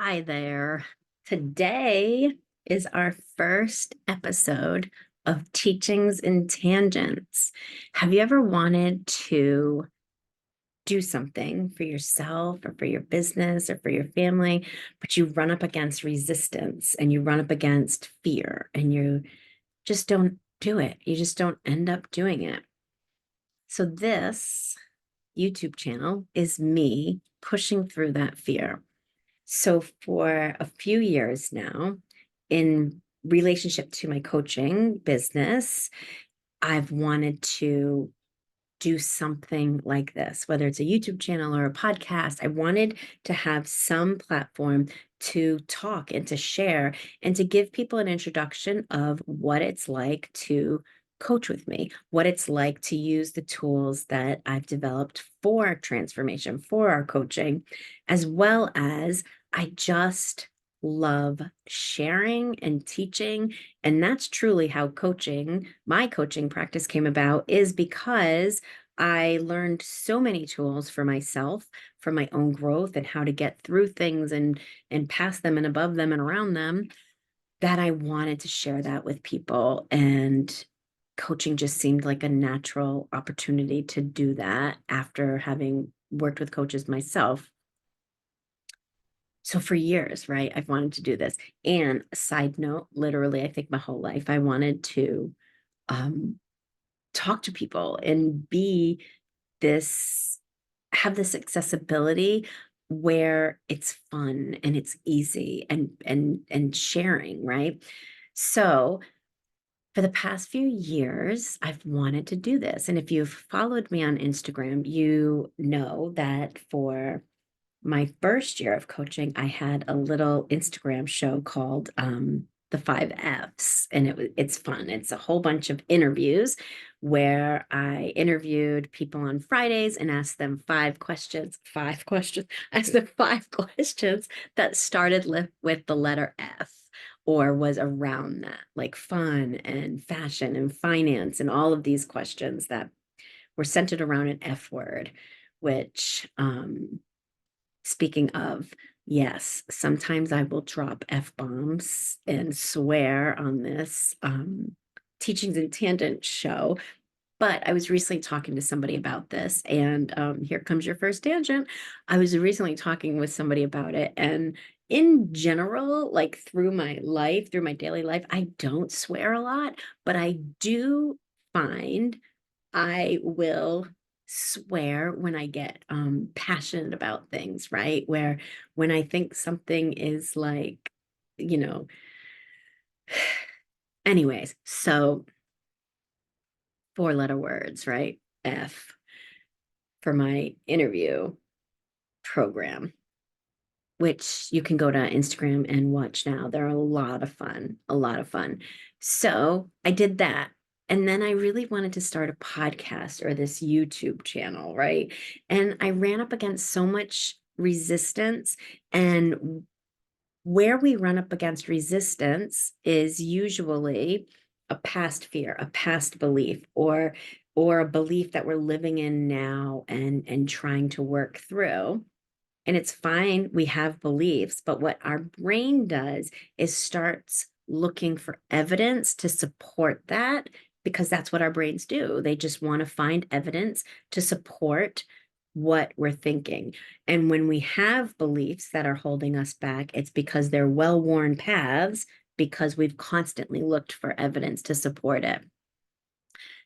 Hi there. Today is our first episode of Teachings and Tangents. Have you ever wanted to do something for yourself or for your business or for your family, but you run up against resistance and you run up against fear and you just don't do it? You just don't end up doing it. So, this YouTube channel is me pushing through that fear. So for a few years now, in relationship to my coaching business, I've wanted to do something like this, whether it's a YouTube channel or a podcast. I wanted to have some platform to talk and to share and to give people an introduction of what it's like to coach with me, what it's like to use the tools that I've developed for transformation, for our coaching, as well as I just love sharing and teaching. And that's truly how my coaching practice came about, is because I learned so many tools for myself, for my own growth and how to get through things and past them and above them and around them, that I wanted to share that with people. And coaching just seemed like a natural opportunity to do that after having worked with coaches myself. So for years, right, I've wanted to do this. And a side note, literally, I think my whole life I wanted to um, talk to people and this have this accessibility where it's fun and it's easy and sharing, right? So for the past few years, I've wanted to do this. And if you've followed me on Instagram, you know that for my first year of coaching, I had a little Instagram show called the 5 F's, and it's fun. It's a whole bunch of interviews where I interviewed people on Fridays and asked them five questions, asked them 5 questions that started with the letter F or was around that, like fun and fashion and finance and all of these questions that were centered around an F word, which speaking of, yes, sometimes I will drop F-bombs and swear on this Teachings and Tangent show. But I was recently talking to somebody about this, and here comes your first tangent. I was recently talking with somebody about it, and in general, like through my life, through my daily life, I don't swear a lot, but I do find I will swear when I get passionate about things, right? Where when I think something is like, you know, anyways, so 4 letter words, right? F for my interview program, which you can go to Instagram and watch now. They're a lot of fun, a lot of fun. So I did that. And then I really wanted to start a podcast or this YouTube channel, right? And I ran up against so much resistance. And where we run up against resistance is usually a past fear, a past belief, or a belief that we're living in now and trying to work through. And it's fine, we have beliefs, but what our brain does is starts looking for evidence to support that, because that's what our brains do. They just want to find evidence to support what we're thinking. And when we have beliefs that are holding us back, it's because they're well-worn paths, because we've constantly looked for evidence to support it.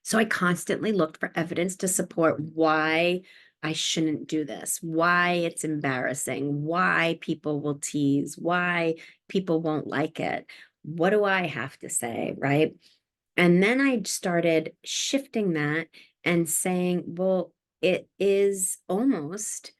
So I constantly looked for evidence to support why I shouldn't do this, why it's embarrassing, why people will tease, why people won't like it. What do I have to say, right? And then I started shifting that and saying, well, it is almost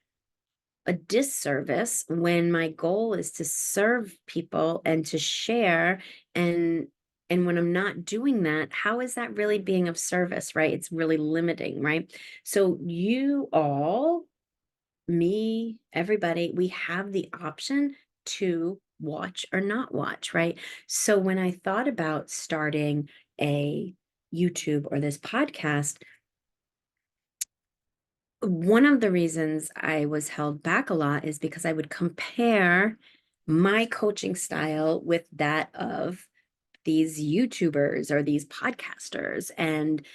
a disservice when my goal is to serve people and to share, and when I'm not doing that, how is that really being of service, right? It's really limiting, right? So you all, me, everybody, we have the option to watch or not watch, right? So when I thought about starting a YouTube or this podcast, one of the reasons I was held back a lot is because I would compare my coaching style with that of these YouTubers or these podcasters and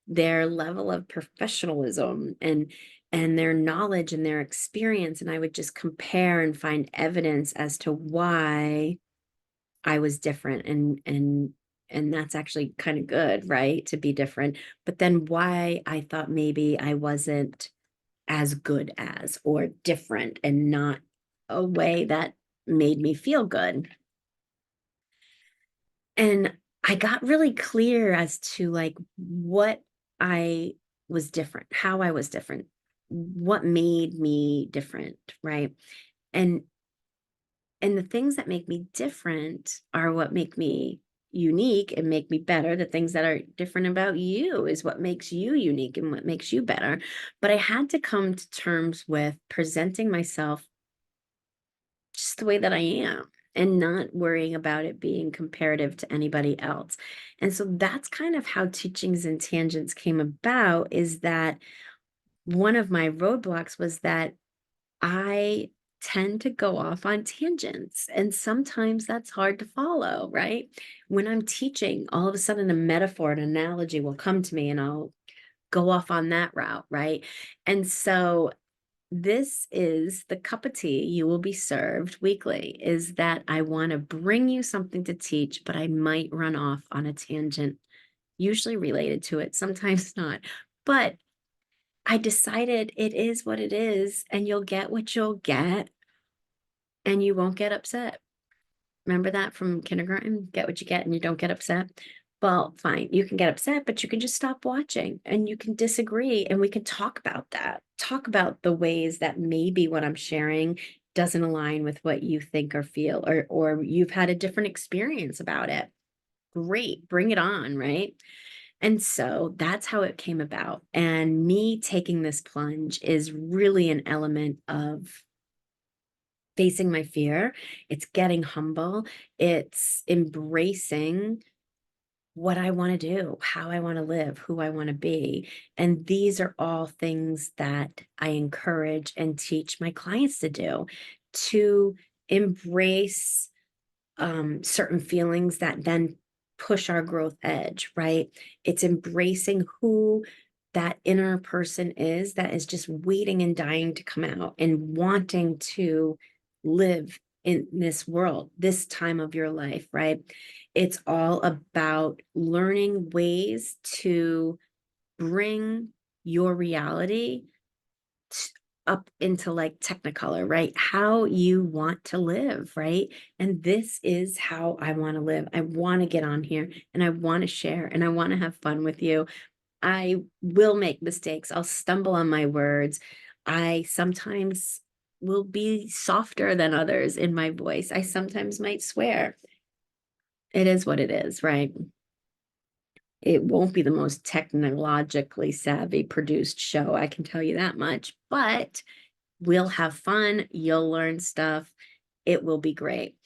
their level of professionalism and their knowledge and their experience, and I would just compare and find evidence as to why I was different, and that's actually kind of good, right? To be different, but then why I thought maybe I wasn't as good as or different and not a way that made me feel good. And I got really clear as to like what I was different, how I was different, what made me different, right? And and the things that make me different are what make me unique and make me better. The things that are different about you is what makes you unique and what makes you better. But I had to come to terms with presenting myself just the way that I am and not worrying about it being comparative to anybody else. And so that's kind of how Teachings and Tangents came about, is that one of my roadblocks was that I tend to go off on tangents, and sometimes that's hard to follow, right? When I'm teaching, all of a sudden a metaphor, an analogy will come to me and I'll go off on that route, right? And so this is the cup of tea you will be served weekly, is that I want to bring you something to teach, but I might run off on a tangent, usually related to it, sometimes not. But I decided it is what it is, and you'll get what you'll get, and you won't get upset. Remember that from kindergarten? Get what you get and you don't get upset. Well, fine. You can get upset, but you can just stop watching and you can disagree and we can talk about that. Talk about the ways that maybe what I'm sharing doesn't align with what you think or feel, or you've had a different experience about it. Great. Bring it on, right? And so that's how it came about. And me taking this plunge is really an element of facing my fear. It's getting humble. It's embracing what I want to do, how I want to live, who I want to be. And these are all things that I encourage and teach my clients to do, to embrace certain feelings that then push our growth edge, right? It's embracing who that inner person is that is just waiting and dying to come out and wanting to live in this world, this time of your life, right? It's all about learning ways to bring your reality up into like technicolor, right? How you want to live, right? And this is how I want to live. I want to get on here and I want to share and I want to have fun with you. I will make mistakes. I'll stumble on my words. I sometimes will be softer than others in my voice. I sometimes might swear. It is what it is, right? It won't be the most technologically savvy produced show, I can tell you that much, but we'll have fun. You'll learn stuff. It will be great.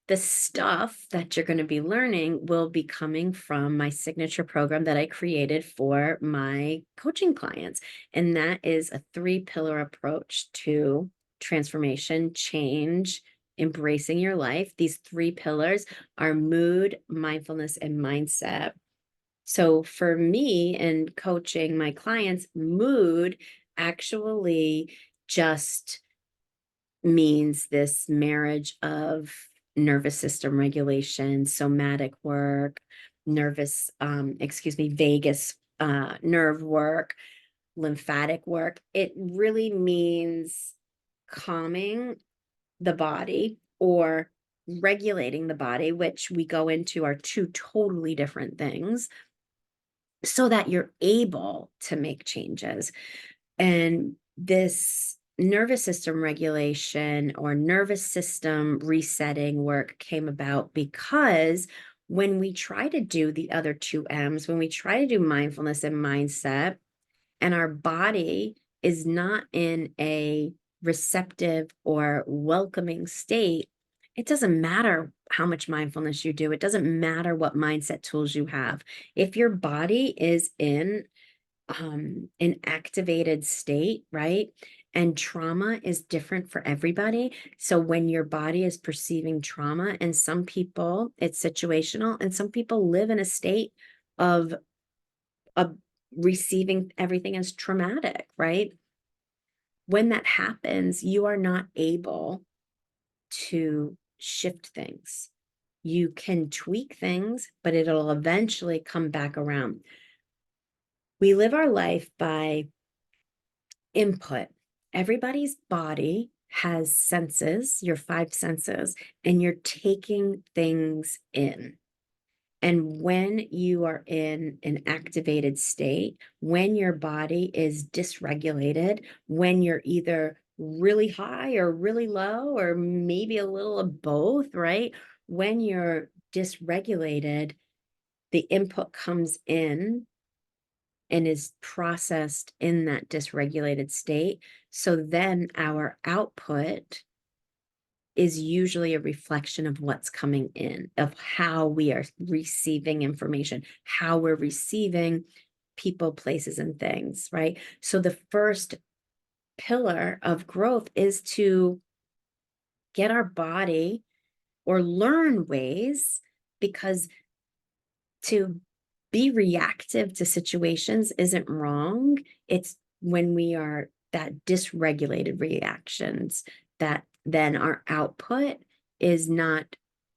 The stuff that you're going to be learning will be coming from my signature program that I created for my coaching clients. And that is a 3-pillar approach to transformation, change, embracing your life. These 3 pillars are mood, mindfulness, and mindset. So for me and coaching my clients, mood actually just means this marriage of nervous system regulation, somatic work, vagus nerve work, lymphatic work. It really means calming the body or regulating the body, which we go into are 2 totally different things, so that you're able to make changes. And this nervous system regulation or nervous system resetting work came about because when we try to do the other 2 M's, when we try to do mindfulness and mindset, and our body is not in a receptive or welcoming state, it doesn't matter how much mindfulness you do. It doesn't matter what mindset tools you have. If your body is in an activated state, right? And trauma is different for everybody. So when your body is perceiving trauma, and some people it's situational, and some people live in a state of of receiving everything as traumatic, right? When that happens, you are not able to shift things. You can tweak things, but it'll eventually come back around. We live our life by input. Everybody's body has senses, your five senses, and you're taking things in. And when you are in an activated state, when your body is dysregulated, when you're either really high or really low, or maybe a little of both, right? When you're dysregulated, the input comes in and is processed in that dysregulated state. So then our output is usually a reflection of what's coming in, of how we are receiving information, how we're receiving people, places, and things, right? So the first pillar of growth is to get our body or learn ways, because to be reactive to situations isn't wrong. It's when we are that dysregulated reactions that then our output is not,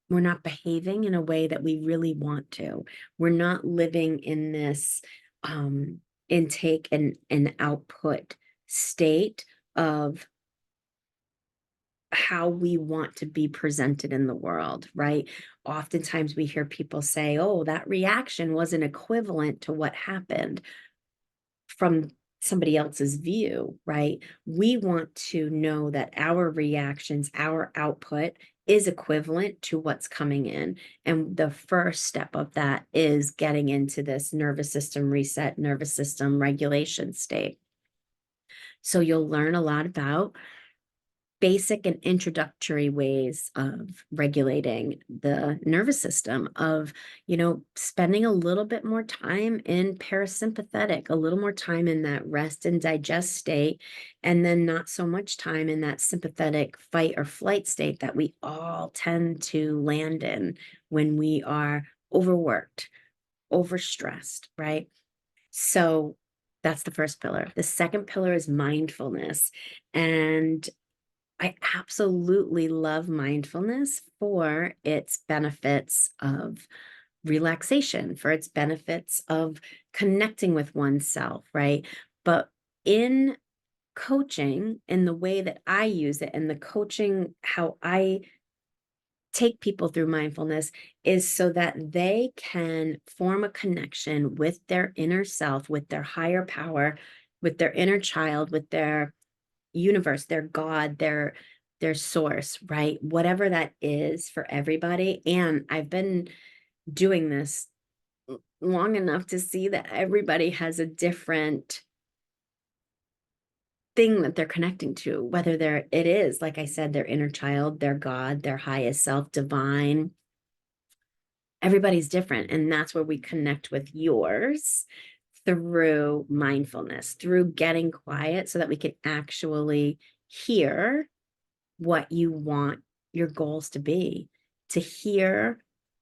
we're not behaving in a way that we really want to. We're not living in this intake and output state of how we want to be presented in the world, right? Oftentimes we hear people say, oh, that reaction wasn't equivalent to what happened from somebody else's view, right? We want to know that our reactions, our output is equivalent to what's coming in. And the first step of that is getting into this nervous system reset, nervous system regulation state. So you'll learn a lot about basic and introductory ways of regulating the nervous system, of, spending a little bit more time in parasympathetic, a little more time in that rest and digest state, and then not so much time in that sympathetic fight or flight state that we all tend to land in when we are overworked, overstressed, right? So that's the first pillar. The second pillar is mindfulness. And I absolutely love mindfulness for its benefits of relaxation, for its benefits of connecting with oneself, right? But in coaching, in the way that I use it, and the coaching, how I take people through mindfulness, is so that they can form a connection with their inner self, with their higher power, with their inner child, with their universe, their God, their source, right? Whatever that is for everybody. And I've been doing this long enough to see that everybody has a different thing that they're connecting to, whether it is, like I said, their inner child, their God, their highest self, divine. Everybody's different. And that's where we connect with yours, through mindfulness, through getting quiet so that we can actually hear what you want your goals to be, to hear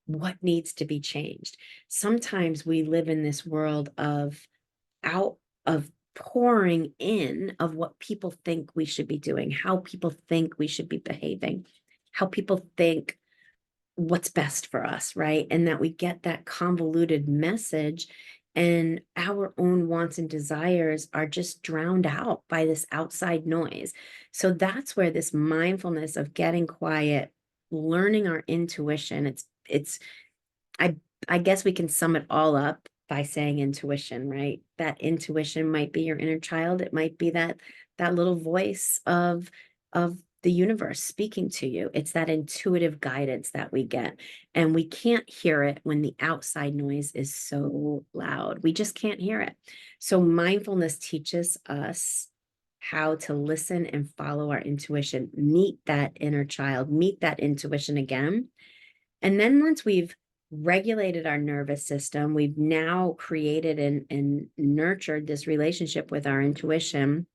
what needs to be changed. Sometimes we live in this world of out of pouring in of what people think we should be doing, how people think we should be behaving, how people think what's best for us, right? And that we get that convoluted message, and our own wants and desires are just drowned out by this outside noise. So that's where this mindfulness of getting quiet, learning our intuition, it's I I guess we can sum it all up by saying intuition, right? That intuition might be your inner child. It might be that little voice of the universe speaking to you. It's that intuitive guidance that we get. And we can't hear it when the outside noise is so loud. We just can't hear it. So mindfulness teaches us how to listen and follow our intuition, meet that inner child, meet that intuition again. And then once we've regulated our nervous system, we've now created and nurtured this relationship with our intuition.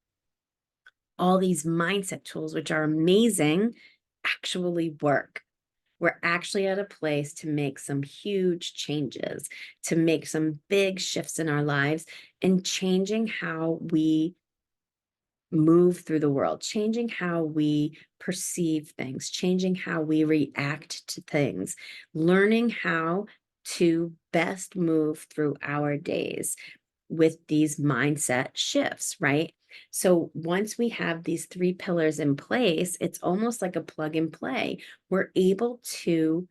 all these mindset tools, which are amazing, actually work. We're actually at a place to make some huge changes, to make some big shifts in our lives, and changing how we move through the world, changing how we perceive things, changing how we react to things, learning how to best move through our days with these mindset shifts, right? So once we have these three pillars in place, it's almost like a plug and play. We're able to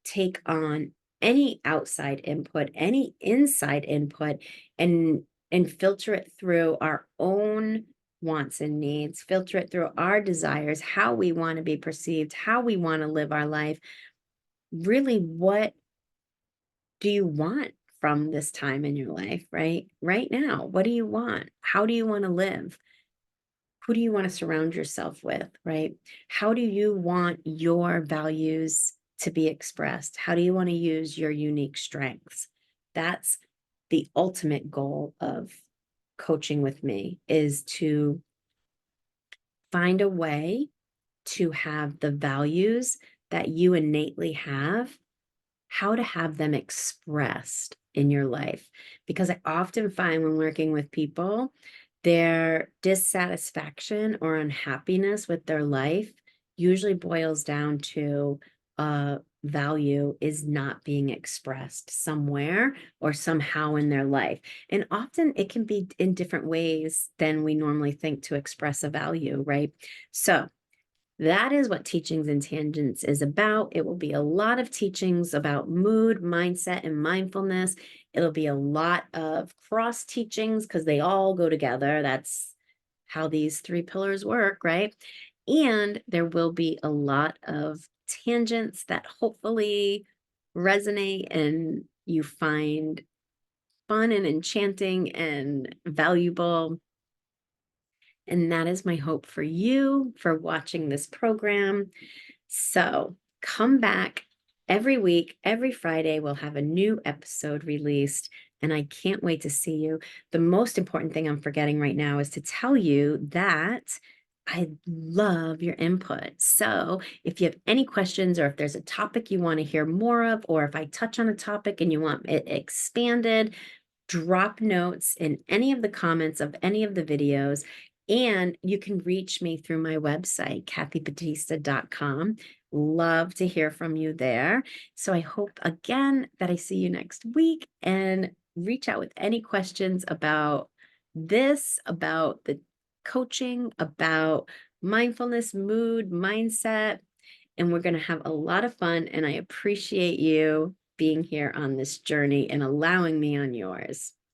take on any outside input, any inside input, and filter it through our own wants and needs, filter it through our desires, how we want to be perceived, how we want to live our life. Really, what do you want from this time in your life, right? Right now, what do you want? How do you want to live? Who do you want to surround yourself with, right? How do you want your values to be expressed? How do you want to use your unique strengths? That's the ultimate goal of coaching with me, is to find a way to have the values that you innately have, how to have them expressed in your life. Because I often find when working with people, their dissatisfaction or unhappiness with their life usually boils down to value is not being expressed somewhere or somehow in their life. And often it can be in different ways than we normally think to express a value, right? So that is what Teachings and Tangents is about. It will be a lot of teachings about mood, mindset, and mindfulness. It'll be a lot of cross teachings because they all go together. That's how these three pillars work, right? And there will be a lot of tangents that hopefully resonate and you find fun and enchanting and valuable. And that is my hope for you for watching this program. So come back every week, every Friday, we'll have a new episode released. And I can't wait to see you. The most important thing I'm forgetting right now is to tell you that I love your input. So if you have any questions, or if there's a topic you want to hear more of, or if I touch on a topic and you want it expanded, drop notes in any of the comments of any of the videos. And you can reach me through my website, kathybatista.com. Love to hear from you there. So I hope again that I see you next week, and reach out with any questions about this, about the coaching, about mindfulness, mood, mindset. And we're going to have a lot of fun. And I appreciate you being here on this journey and allowing me on yours.